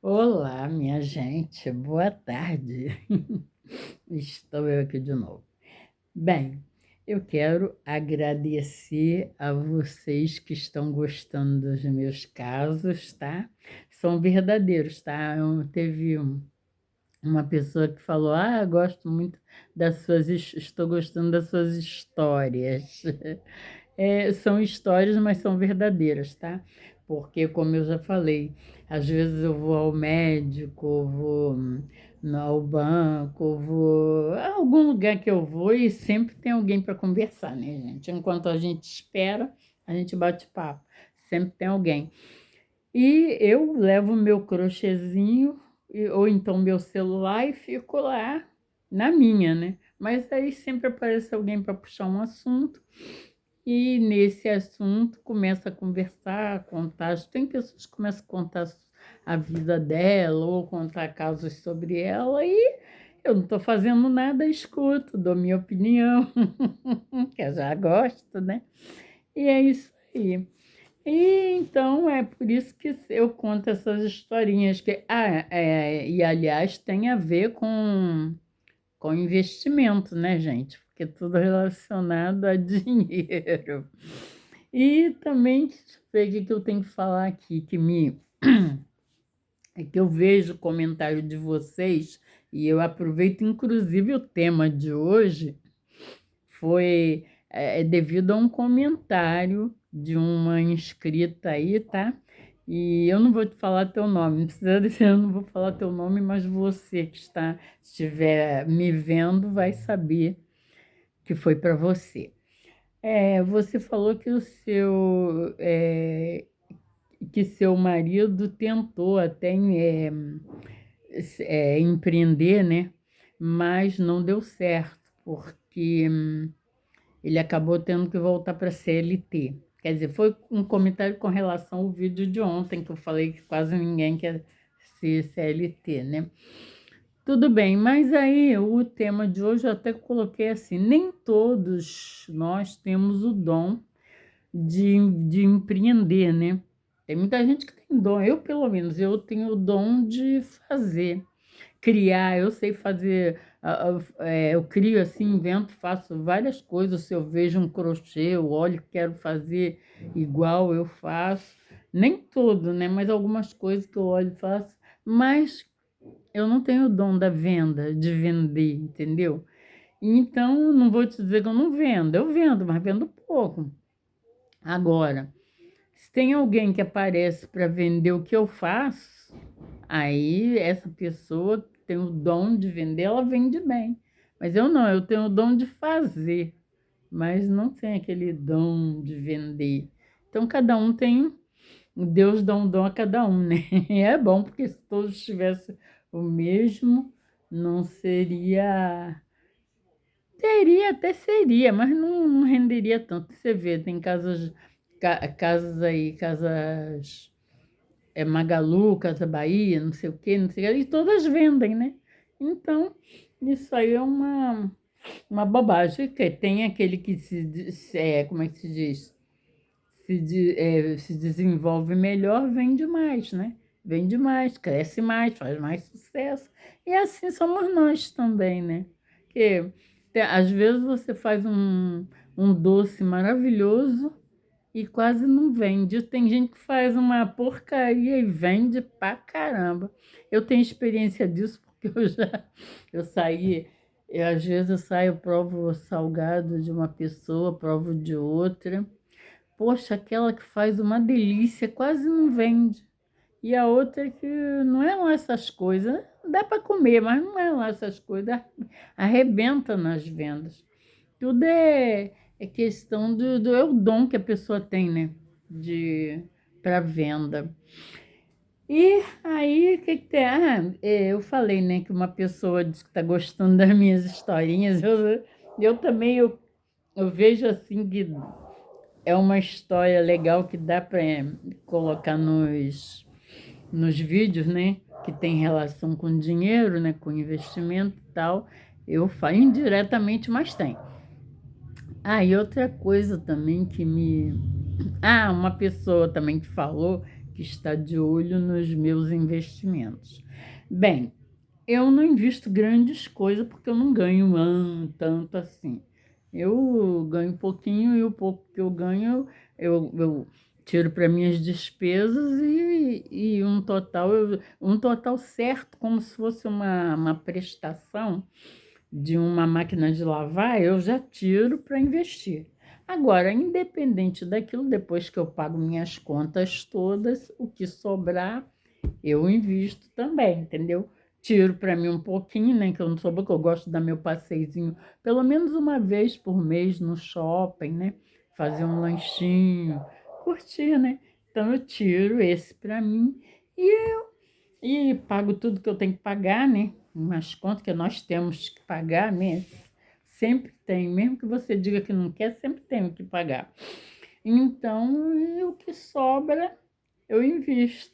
Olá, minha gente, boa tarde. Estou eu aqui de novo. Bem, eu quero agradecer a vocês que estão gostando dos meus casos, tá? São verdadeiros, tá? Teve uma pessoa que falou: gosto muito estou gostando das suas histórias. São histórias, mas são verdadeiras, tá? Porque, como eu já falei, às vezes eu vou ao médico, ao banco, vou a algum lugar que eu vou e sempre tem alguém para conversar, né, gente? Enquanto a gente espera, a gente bate papo. Sempre tem alguém. E eu levo meu crochêzinho, ou então meu celular, e fico lá na minha, né? Mas aí sempre aparece alguém para puxar um assunto, e nesse assunto começa a conversar, a contar. Tem pessoas que começam a contar a vida dela, ou contar casos sobre ela, e eu não estou fazendo nada, escuto, dou minha opinião, que eu já gosto, né? E é isso aí. E então é por isso que eu conto essas historinhas e aliás tem a ver com investimento, né, gente? Porque é tudo relacionado a dinheiro. E também, deixa eu ver o que eu tenho que falar aqui, é que eu vejo o comentário de vocês e eu aproveito inclusive o tema de hoje foi devido a um comentário de uma inscrita aí, tá? E eu não vou te falar teu nome, não precisa dizer, eu não vou falar teu nome, mas você que estiver me vendo vai saber que foi para você. Você falou que que seu marido tentou até empreender, né? Mas não deu certo, porque ele acabou tendo que voltar para a CLT. Quer dizer, foi um comentário com relação ao vídeo de ontem, que eu falei que quase ninguém quer ser CLT, né? Tudo bem, mas aí o tema de hoje eu até coloquei assim: nem todos nós temos o dom de empreender, né? Tem muita gente que tem dom, eu pelo menos, eu tenho o dom de fazer criar, eu sei fazer, eu crio assim, invento, faço várias coisas. Se eu vejo um crochê, eu olho, quero fazer igual, eu faço. Nem tudo, né? Mas algumas coisas que eu olho e faço. Mas eu não tenho o dom da venda, de vender, entendeu? Então, não vou te dizer que eu vendo, mas vendo pouco. Agora, se tem alguém que aparece para vender o que eu faço, aí essa pessoa que tem o dom de vender, ela vende bem. Mas eu não, eu tenho o dom de fazer, mas não tenho aquele dom de vender. Então cada um tem, Deus dá um dom a cada um, né? E é bom, porque se todos tivessem o mesmo, não seria. Teria, até seria, mas não renderia tanto. Você vê, tem casas aí, casas Magalu, Casa Bahia, não sei o quê, não sei o quê, e todas vendem, né? Então, isso aí é uma bobagem. Que tem aquele que como é que se diz? Se desenvolve melhor, vende mais, né? Vende mais, cresce mais, faz mais sucesso. E assim somos nós também, né? Que às vezes você faz um doce maravilhoso e quase não vende. Tem gente que faz uma porcaria e vende pra caramba. Eu tenho experiência disso porque eu saí, às vezes eu saio, provo o salgado de uma pessoa, provo de outra. Poxa, aquela que faz uma delícia quase não vende. E a outra que não é lá essas coisas, dá para comer, mas não é lá essas coisas, arrebenta nas vendas. Tudo é questão é o dom que a pessoa tem, né? Para venda. E aí, o que que tem? Eu falei, né, que uma pessoa disse que está gostando das minhas historinhas. Eu também, eu vejo assim que é uma história legal que dá para colocar nos vídeos, né? Que tem relação com dinheiro, né? Com investimento e tal. Eu falo indiretamente, mas tem. E outra coisa também uma pessoa também que falou que está de olho nos meus investimentos. Bem, eu não invisto grandes coisas porque eu não ganho tanto assim. Eu ganho pouquinho e o pouco que eu ganho eu tiro para minhas despesas e um total certo, como se fosse uma prestação de uma máquina de lavar, eu já tiro para investir. Agora, independente daquilo, depois que eu pago minhas contas todas, o que sobrar, eu invisto também, entendeu? Tiro para mim um pouquinho, né? Que eu não sou boa, que eu gosto de dar meu passeizinho, pelo menos uma vez por mês no shopping, né? Fazer um lanchinho, curtir, né? Então eu tiro esse para mim e pago tudo que eu tenho que pagar, né? Umas contas que nós temos que pagar, né? Sempre tem, mesmo que você diga que não quer, sempre tem o que pagar. Então, o que sobra, eu invisto.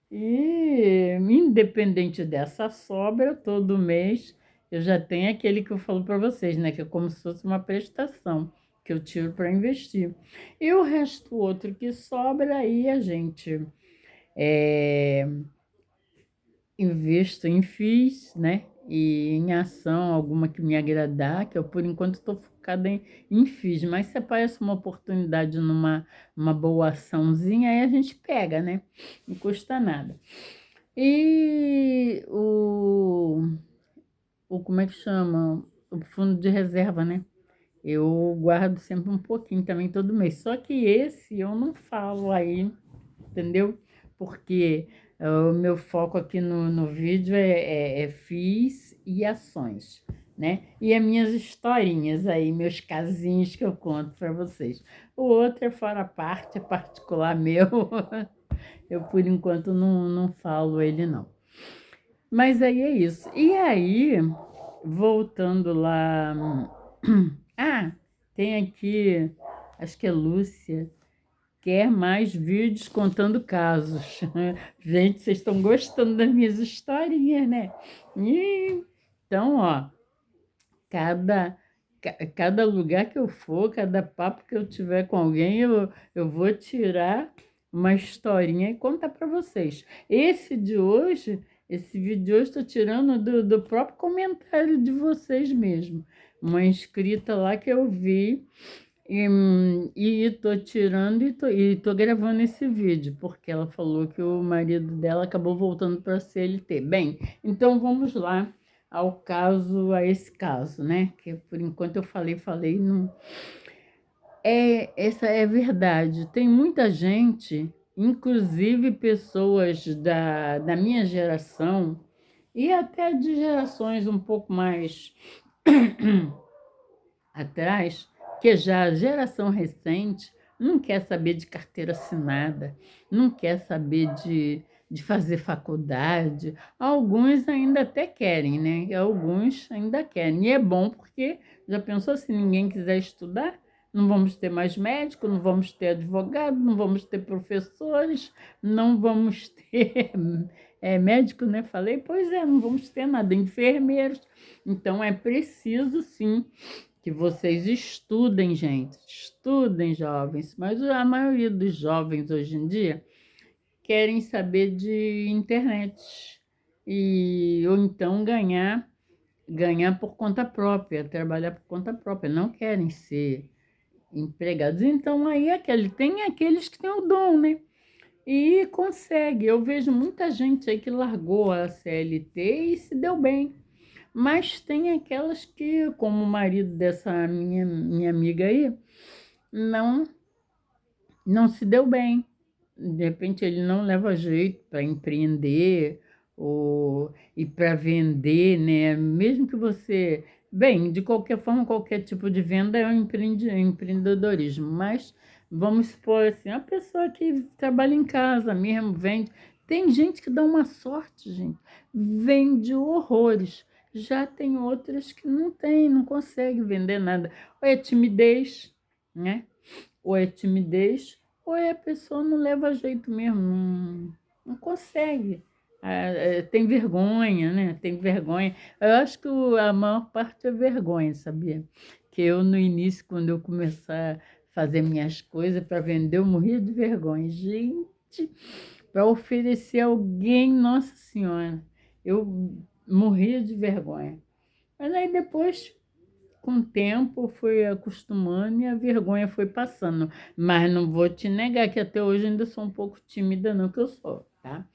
E, independente dessa sobra, todo mês eu já tenho aquele que eu falo para vocês, né? Que é como se fosse uma prestação que eu tiro para investir. E o resto outro que sobra, aí a gente é, investo em FIIs, né? E em ação, alguma que me agradar, que eu por enquanto estou focada em FIIs, mas se aparece uma oportunidade uma boa açãozinha, aí a gente pega, né? Não custa nada. E como é que chama? O fundo de reserva, né? Eu guardo sempre um pouquinho também todo mês. Só que esse eu não falo aí, entendeu? Porque o meu foco aqui no vídeo é FIIs e ações, né? E as minhas historinhas aí, meus casinhos que eu conto para vocês. O outro é fora parte, é particular meu. Eu, por enquanto, não falo ele, não. Mas aí é isso. E aí, voltando lá. Ah, tem aqui, acho que é Lúcia. Quer mais vídeos contando casos. Gente, vocês estão gostando das minhas historinhas, né? Então, ó, cada, cada lugar que eu for, cada papo que eu tiver com alguém, eu vou tirar uma historinha e contar para vocês. Esse vídeo de hoje, estou tirando do próprio comentário de vocês mesmo. Uma inscrita lá que eu vi. E tô tirando e tô gravando esse vídeo, porque ela falou que o marido dela acabou voltando para a CLT. Bem, então vamos lá a esse caso, né? Que por enquanto eu falei, não. Essa é verdade. Tem muita gente, inclusive pessoas da minha geração, e até de gerações um pouco mais atrás, que já a geração recente não quer saber de carteira assinada, não quer saber de fazer faculdade. Alguns ainda até querem, né? Alguns ainda querem. E é bom porque já pensou se ninguém quiser estudar? Não vamos ter mais médico, não vamos ter advogado, não vamos ter professores, não vamos ter médico, né? Falei, pois é, não vamos ter nada, enfermeiros. Então é preciso sim que vocês estudem, gente. Estudem, jovens. Mas a maioria dos jovens hoje em dia querem saber de internet ou então ganhar por conta própria, trabalhar por conta própria. Não querem ser empregados. Então aí tem aqueles que têm o dom, né? E consegue. Eu vejo muita gente aí que largou a CLT e se deu bem. Mas tem aquelas que, como o marido dessa minha amiga aí, não, não se deu bem. De repente ele não leva jeito para empreender e para vender, né? Mesmo que você. Bem, de qualquer forma, qualquer tipo de venda é um empreendedorismo, mas vamos supor assim, a pessoa que trabalha em casa mesmo, vende. Tem gente que dá uma sorte, gente, vende horrores. Já tem outras que não tem, não consegue vender nada. Ou é timidez, né? Ou é timidez, ou é a pessoa não leva jeito mesmo, não consegue. Tem vergonha, né? Tem vergonha. Eu acho que a maior parte é vergonha, sabia? Que eu, no início, quando eu começar a fazer minhas coisas para vender, eu morria de vergonha. Gente, para oferecer a alguém, nossa senhora, eu morria de vergonha. Mas aí depois, com o tempo, fui acostumando e a vergonha foi passando. Mas não vou te negar que até hoje ainda sou um pouco tímida, não que eu sou, tá?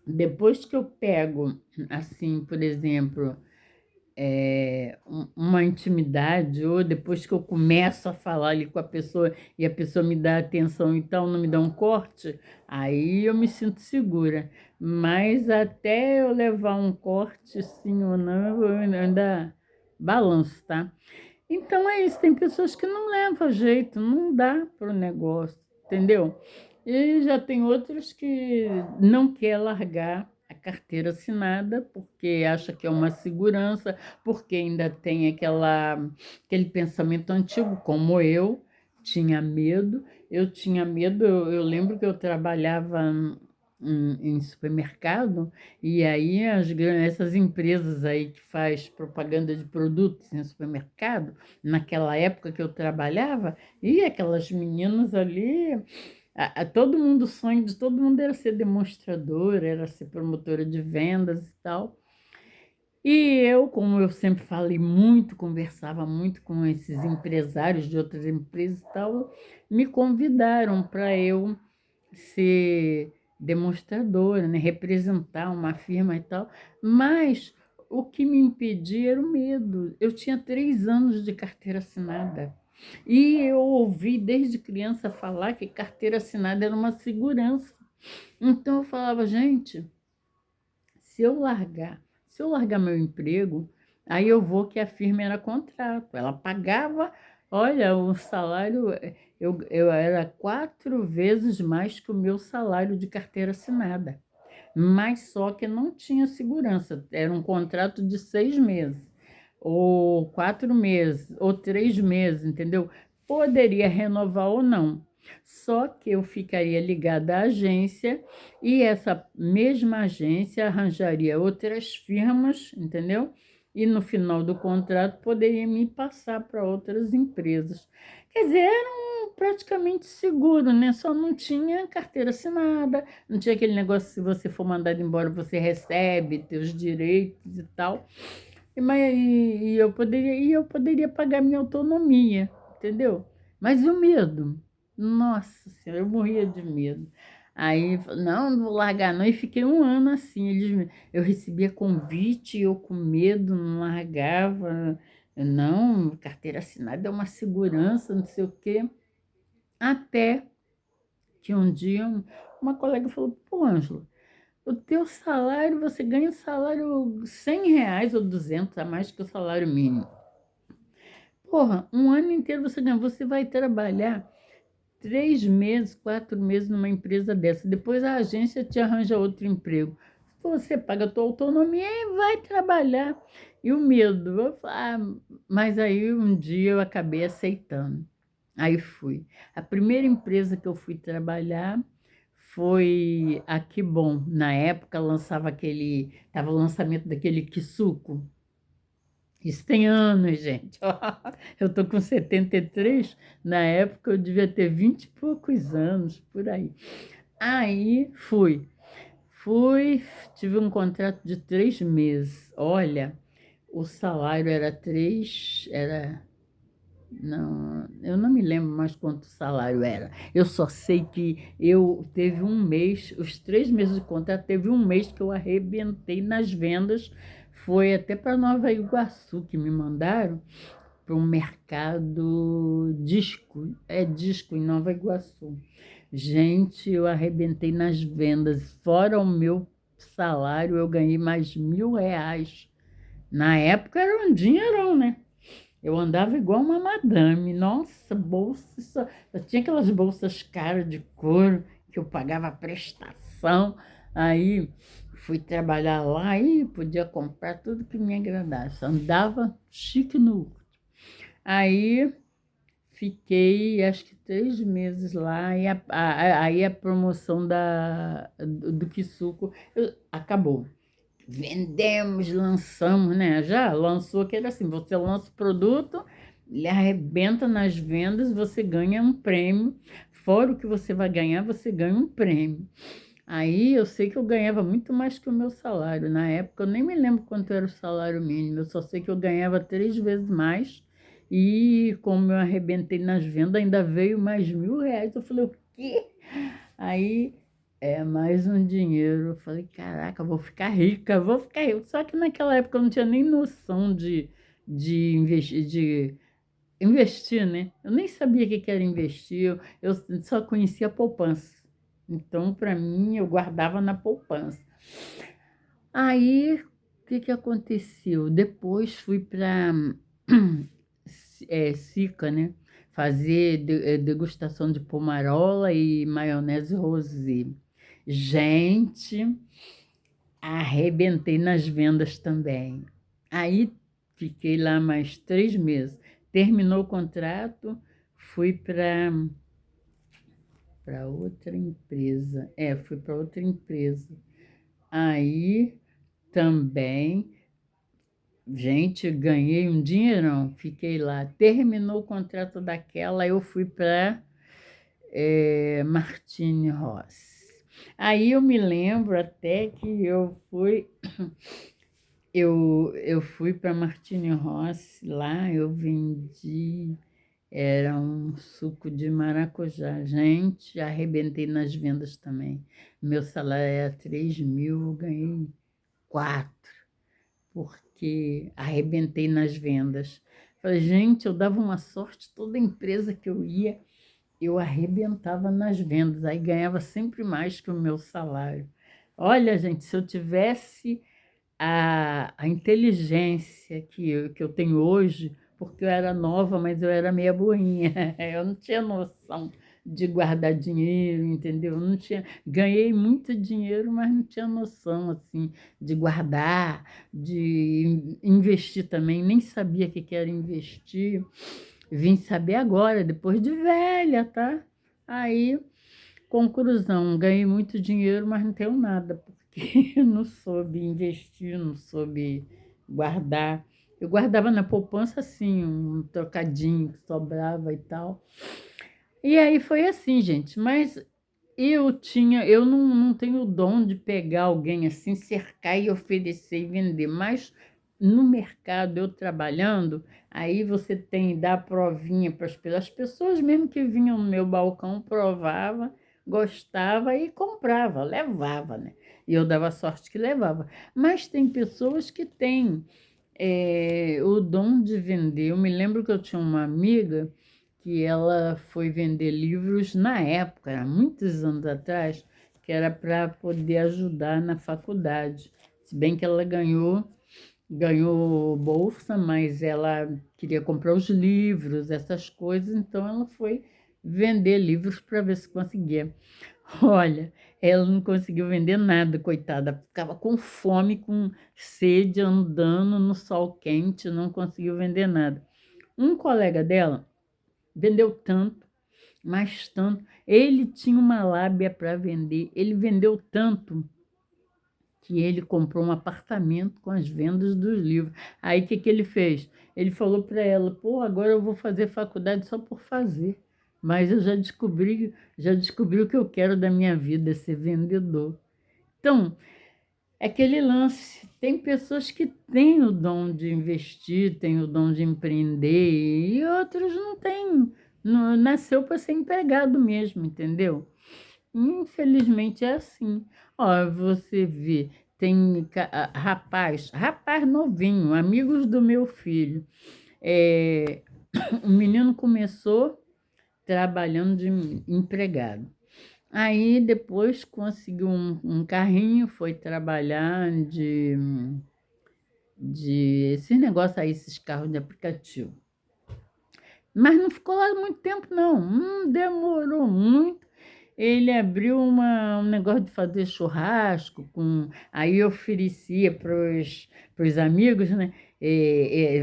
Depois que eu pego, assim, por exemplo, uma intimidade, ou depois que eu começo a falar ali com a pessoa e a pessoa me dá atenção e tal, não me dá um corte, aí eu me sinto segura. Mas até eu levar um corte, sim ou não, eu ainda balanço, tá? Então é isso, tem pessoas que não levam jeito, não dá para o negócio, entendeu? E já tem outros que não quer largar a carteira assinada porque acha que é uma segurança, porque ainda tem aquele pensamento antigo, como eu tinha medo. Eu tinha medo, eu lembro que eu trabalhava em supermercado e aí essas empresas aí que faz propaganda de produtos em supermercado, naquela época que eu trabalhava, e aquelas meninas ali, todo mundo, o sonho de todo mundo era ser demonstradora, era ser promotora de vendas e tal. E eu, como eu sempre falei muito, conversava muito com esses empresários de outras empresas e tal, me convidaram para eu ser demonstradora, né? Representar uma firma e tal, mas o que me impedia era o medo. Eu tinha 3 anos de carteira assinada e eu ouvi desde criança falar que carteira assinada era uma segurança. Então eu falava, gente, se eu largar, se eu largar meu emprego, aí eu vou que a firma era contrato. Ela pagava, olha, o salário, eu era 4 vezes mais que o meu salário de carteira assinada. Mas só que não tinha segurança. Era um contrato de 6 meses, ou 4 meses, ou 3 meses, entendeu? Poderia renovar ou não. Só que eu ficaria ligada à agência e essa mesma agência arranjaria outras firmas, entendeu? E no final do contrato poderia me passar para outras empresas. Quer dizer, era praticamente seguro, né? Só não tinha carteira assinada, não tinha aquele negócio, se você for mandado embora, você recebe teus direitos e tal. E eu poderia pagar minha autonomia, entendeu? Mas e o medo? Nossa Senhora, eu morria de medo. Aí, não vou largar não. E fiquei um ano assim. Eu recebia convite, eu com medo, não largava. Não, carteira assinada é uma segurança, não sei o quê. Até que um dia uma colega falou, pô, Ângela, o teu salário, você ganha um salário R$ 100 ou 200 a mais que o salário mínimo. Porra, um ano inteiro você ganha, você vai trabalhar 3 meses, 4 meses numa empresa dessa. Depois a agência te arranja outro emprego. Você paga a tua autonomia e vai trabalhar. E o medo, mas aí um dia eu acabei aceitando. Aí fui. A primeira empresa que eu fui trabalhar foi a Que Bom. Na época estava o lançamento daquele Kisuko. Isso tem anos, gente. Eu tô com 73. Na época eu devia ter 20 e poucos anos, por aí. Aí fui, tive um contrato de 3 meses. Olha, o salário era não, eu não me lembro mais quanto o salário era. Eu só sei que eu teve um mês, os 3 meses de contrato, teve um mês que eu arrebentei nas vendas. Foi até para Nova Iguaçu que me mandaram para um mercado disco, disco em Nova Iguaçu. Gente, eu arrebentei nas vendas. Fora o meu salário, eu ganhei mais R$ 1.000. Na época era um dinheirão, né? Eu andava igual uma madame. Nossa, bolsa. Eu tinha aquelas bolsas caras de couro que eu pagava a prestação. Aí fui trabalhar lá e podia comprar tudo que me agradasse. Andava chique no. Aí fiquei acho que 3 meses lá e aí a promoção do Kisuko acabou. Vendemos, lançamos, né? Já lançou que era assim, você lança o produto, ele arrebenta nas vendas, você ganha um prêmio, fora o que você vai ganhar, você ganha um prêmio. Aí eu sei que eu ganhava muito mais que o meu salário. Na época eu nem me lembro quanto era o salário mínimo, eu só sei que eu ganhava 3 vezes mais. E como eu arrebentei nas vendas, ainda veio mais R$ 1.000. Eu falei, o quê? Aí é mais um dinheiro. Eu falei, caraca, eu vou ficar rica, vou ficar rica. Só que naquela época eu não tinha nem noção de investir, né? Eu nem sabia o que que era investir, eu só conhecia a poupança. Então, para mim, eu guardava na poupança. Aí, o que que aconteceu? Depois fui para Sica, né? Fazer degustação de pomarola e maionese rosé. Gente, arrebentei nas vendas também. Aí fiquei lá mais 3 meses. Terminou o contrato, fui para outra empresa. Fui para outra empresa. Aí também, gente, ganhei um dinheirão. Fiquei lá. Terminou o contrato daquela, eu fui para Martini Ross. Aí eu me lembro até que eu fui para Martini Rossi, lá eu vendi, era um suco de maracujá. Gente, arrebentei nas vendas também. Meu salário era 3.000, eu ganhei 4, porque arrebentei nas vendas. Falei, gente, eu dava uma sorte, toda empresa que eu ia, eu arrebentava nas vendas, aí ganhava sempre mais que o meu salário. Olha, gente, se eu tivesse a inteligência que eu tenho hoje, porque eu era nova, mas eu era meia burrinha. Eu não tinha noção de guardar dinheiro, entendeu? Eu não tinha, ganhei muito dinheiro, mas não tinha noção assim de guardar, de investir também, nem sabia o que que era investir. Vim saber agora, depois de velha, tá? Aí, conclusão, ganhei muito dinheiro, mas não tenho nada, porque eu não soube investir, não soube guardar. Eu guardava na poupança, assim, um trocadinho que sobrava e tal. E aí foi assim, gente, mas eu não tenho o dom de pegar alguém assim, cercar e oferecer e vender, mas no mercado, eu trabalhando, aí você tem dar provinha para as pessoas mesmo que vinham no meu balcão, provava, gostava e comprava, levava, né? E eu dava sorte que levava. Mas tem pessoas que têm o dom de vender. Eu me lembro que eu tinha uma amiga que ela foi vender livros na época, há muitos anos atrás, que era para poder ajudar na faculdade. Se bem que ela ganhou bolsa, mas ela queria comprar os livros, essas coisas, então ela foi vender livros para ver se conseguia. Olha, ela não conseguiu vender nada, coitada, ficava com fome, com sede, andando no sol quente, não conseguiu vender nada. Um colega dela vendeu tanto, mas tanto. Ele tinha uma lábia para vender. Ele vendeu tanto que ele comprou um apartamento com as vendas dos livros. Aí o que que ele fez? Ele falou para ela: pô, agora eu vou fazer faculdade só por fazer. Mas eu já descobri o que eu quero da minha vida, ser vendedor. Então, é aquele lance. Tem pessoas que têm o dom de investir, têm o dom de empreender, e outros não têm. Nasceu para ser empregado mesmo, entendeu? Infelizmente é assim. Ó, você vê, tem rapaz novinho, amigos do meu filho. É, o menino começou trabalhando de empregado. Aí depois conseguiu um carrinho, foi trabalhar de esse negócio aí, esses carros de aplicativo. Mas não ficou lá muito tempo, não. Demorou muito. Ele abriu um negócio de fazer churrasco, aí oferecia para os amigos, né?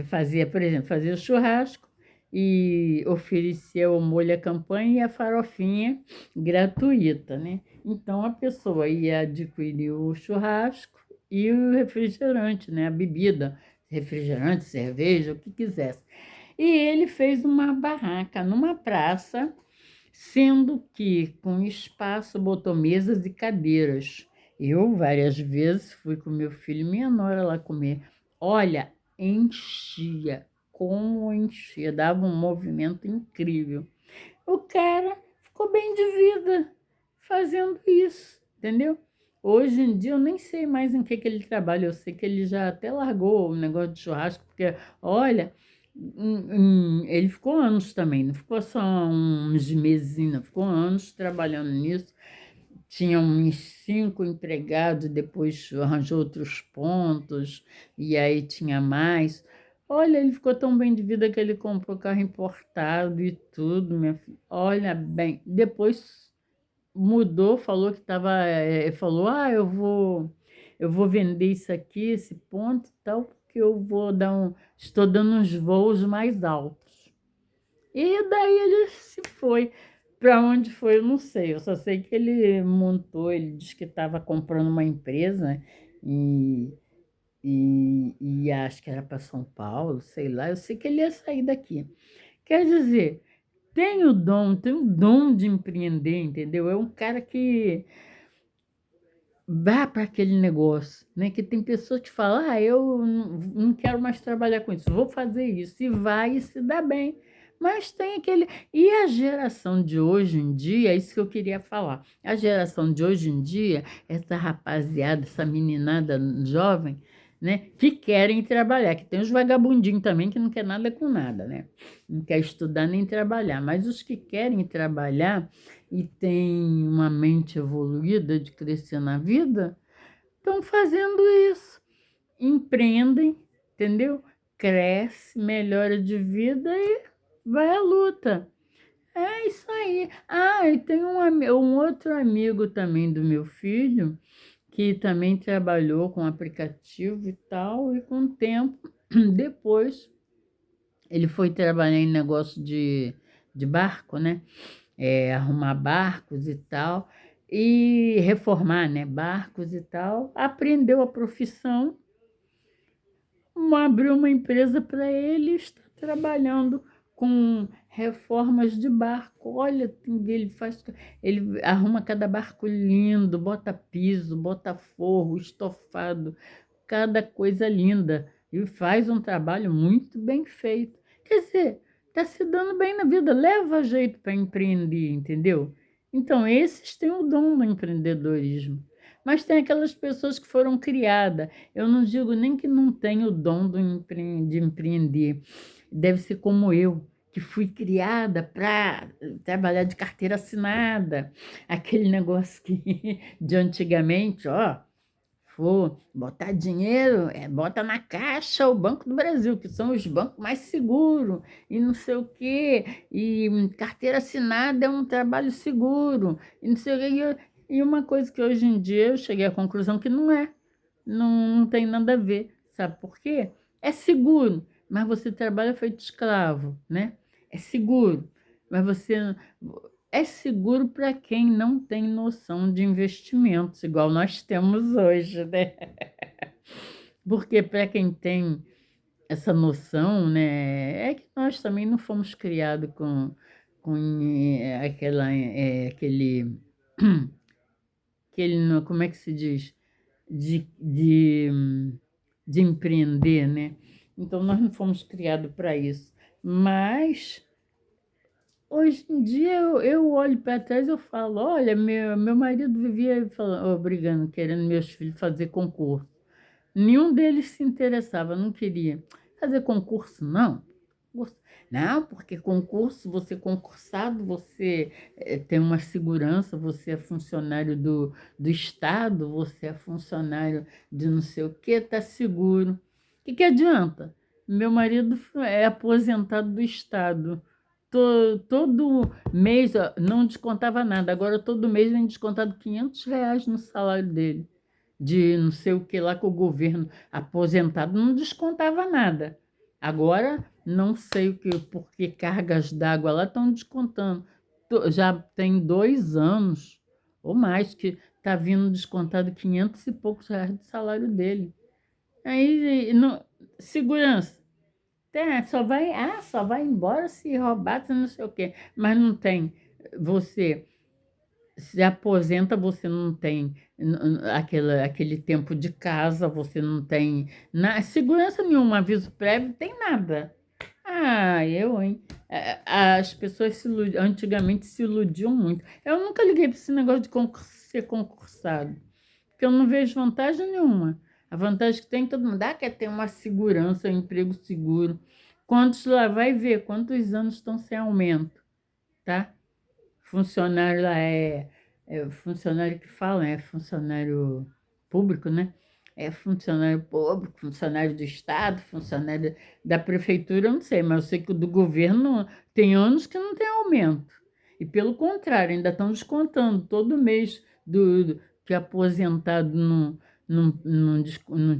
Fazia, por exemplo, fazia o churrasco e oferecia o molho à campanha e a farofinha gratuita, né? Então a pessoa ia adquirir o churrasco e o refrigerante, né? A bebida, refrigerante, cerveja, o que quisesse. E ele fez uma barraca numa praça sendo que com espaço botou mesas e cadeiras. Eu várias vezes fui com meu filho e minha nora lá comer. Olha, enchia, como enchia, dava um movimento incrível. O cara ficou bem de vida fazendo isso, entendeu? Hoje em dia eu nem sei mais em que ele trabalha, eu sei que ele já até largou o negócio de churrasco, porque, olha, ele ficou anos também, não ficou só uns meses, não, ficou anos trabalhando nisso. Tinha uns 5 empregados, depois arranjou outros pontos, e aí tinha mais. Olha, ele ficou tão bem de vida que ele comprou carro importado e tudo, minha filha. Olha bem, depois mudou, falou que estava, falou, eu vou vender isso aqui, esse ponto e tal, porque eu vou estou dando uns voos mais altos. E daí ele se foi. Para onde foi, eu não sei. Eu só sei que ele montou, ele disse que estava comprando uma empresa e, e acho que era para São Paulo, sei lá. Eu sei que ele ia sair daqui. Quer dizer, tem o dom de empreender, entendeu? É um cara que vá para aquele negócio, né? Que tem pessoas que falam, eu não quero mais trabalhar com isso, vou fazer isso, e vai e se dá bem. Mas tem aquele. E a geração de hoje em dia, é isso que eu queria falar. A geração de hoje em dia, essa rapaziada, essa meninada jovem, né? Que querem trabalhar, que tem os vagabundinhos também que não quer nada com nada, né? Não quer estudar nem trabalhar. Mas os que querem trabalhar e têm uma mente evoluída de crescer na vida, estão fazendo isso. Empreendem, entendeu? Cresce, melhora de vida e vai à luta. É isso aí. E tem um outro amigo também do meu filho, que também trabalhou com aplicativo e tal, e com o tempo, depois, ele foi trabalhar em negócio de barco, né? Arrumar barcos e tal, e reformar, né, barcos e tal, aprendeu a profissão, abriu uma empresa para ele e está trabalhando com reformas de barco. Olha, ele arruma cada barco lindo, bota piso, bota forro, estofado, cada coisa linda e faz um trabalho muito bem feito. Quer dizer, está se dando bem na vida, leva jeito para empreender, entendeu? Então, esses têm o dom do empreendedorismo. Mas tem aquelas pessoas que foram criadas. Eu não digo nem que não tem o dom de empreender. Deve ser como eu, que fui criada para trabalhar de carteira assinada. Aquele negócio que de antigamente, ó. For botar dinheiro, bota na Caixa ou Banco do Brasil, que são os bancos mais seguros, e não sei o quê. E carteira assinada é um trabalho seguro, e não sei o quê. E uma coisa que hoje em dia eu cheguei à conclusão que não é, não tem nada a ver. Sabe por quê? É seguro, mas você trabalha feito escravo, né? É seguro, mas você é seguro para quem não tem noção de investimentos, igual nós temos hoje, né? Porque para quem tem essa noção, né, é que nós também não fomos criados com como é que se diz? De, de, de empreender, né? Então, nós não fomos criados para isso. Mas hoje em dia eu olho para trás e eu falo, olha, meu marido vivia falando, brigando, querendo meus filhos fazer concurso. Nenhum deles se interessava, não queria fazer concurso, não. Não, porque concurso, você concursado, você tem uma segurança, você é funcionário do Estado, você é funcionário de não sei o quê, está seguro. O que adianta? Meu marido é aposentado do Estado. Todo mês, ó, não descontava nada, agora todo mês vem descontado R$ 500 no salário dele de não sei o que lá que o governo aposentado não descontava nada. Agora, não sei porque cargas d'água lá estão descontando. Já tem 2 anos ou mais que está vindo descontado 500 e poucos reais do salário dele. Aí, não, segurança. Só vai embora se roubar, se não sei o quê. Mas não tem. você se aposenta, você não tem aquele tempo de casa, você não tem segurança nenhuma, aviso prévio, tem nada. Ah, eu, hein? As pessoas antigamente se iludiam muito. Eu nunca liguei para esse negócio de ser concursado, porque eu não vejo vantagem nenhuma. A vantagem que tem todo mundo quer ter uma segurança, um emprego seguro. Quantos lá vai ver quantos anos estão sem aumento, tá? Funcionário lá é funcionário que fala, é funcionário público, né? É funcionário público, funcionário do Estado, funcionário da prefeitura, eu não sei, mas eu sei que o do governo tem anos que não tem aumento. E pelo contrário, ainda estão descontando todo mês que aposentado não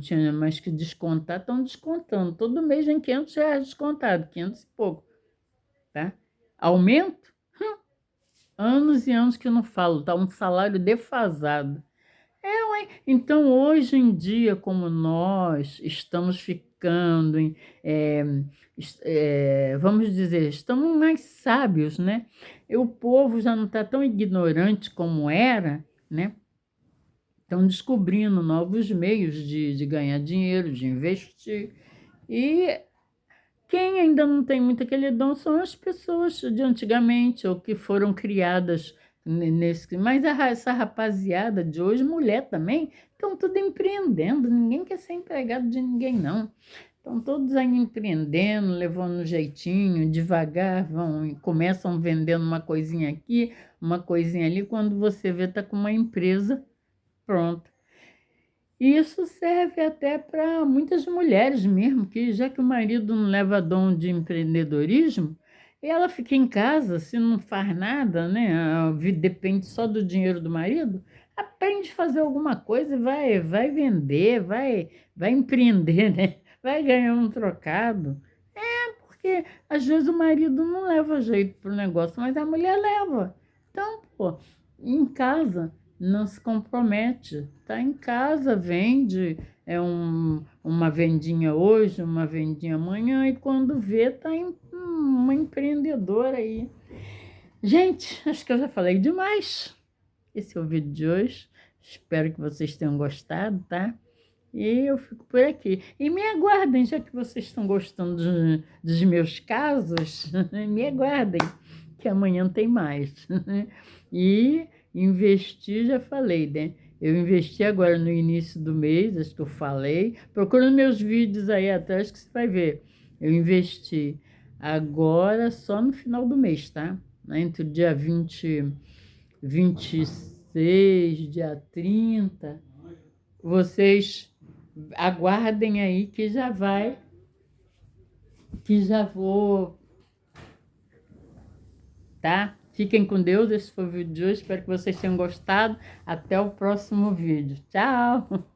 tinha mais que descontar, estão descontando. Todo mês vem R$ 500 descontado, 500 e pouco, tá? Aumento? Anos e anos que eu não falo, tá um salário defasado. Ué, então, hoje em dia, como nós estamos ficando, vamos dizer, estamos mais sábios, né? E o povo já não está tão ignorante como era, né? Estão descobrindo novos meios de ganhar dinheiro, de investir. E quem ainda não tem muito aquele dom são as pessoas de antigamente, ou que foram criadas nesse. Mas essa rapaziada de hoje, mulher também, estão tudo empreendendo. Ninguém quer ser empregado de ninguém, não. Estão todos aí empreendendo, levando um jeitinho, devagar, vão e começam vendendo uma coisinha aqui, uma coisinha ali. Quando você vê, está com uma empresa pronta. E isso serve até para muitas mulheres mesmo, que já que o marido não leva dom de empreendedorismo, ela fica em casa, se não faz nada, né? A vida depende só do dinheiro do marido, aprende a fazer alguma coisa e vai vender, vai empreender, né? Vai ganhar um trocado. Porque às vezes o marido não leva jeito para o negócio, mas a mulher leva. Então, pô, em casa não se compromete. Tá em casa, vende, uma vendinha hoje, uma vendinha amanhã, e quando vê, tá uma empreendedora aí. Gente, acho que eu já falei demais. Esse é o vídeo de hoje. Espero que vocês tenham gostado, tá? E eu fico por aqui. E me aguardem, já que vocês estão gostando dos meus casos, me aguardem, que amanhã tem mais. E investir, já falei, né? Eu investi agora no início do mês, acho que eu falei. Procura meus vídeos aí atrás que você vai ver. Eu investi agora só no final do mês, tá? Entre o dia 26, dia 30. Vocês aguardem aí que já vou, tá? Fiquem com Deus, esse foi o vídeo de hoje, espero que vocês tenham gostado. Até o próximo vídeo. Tchau!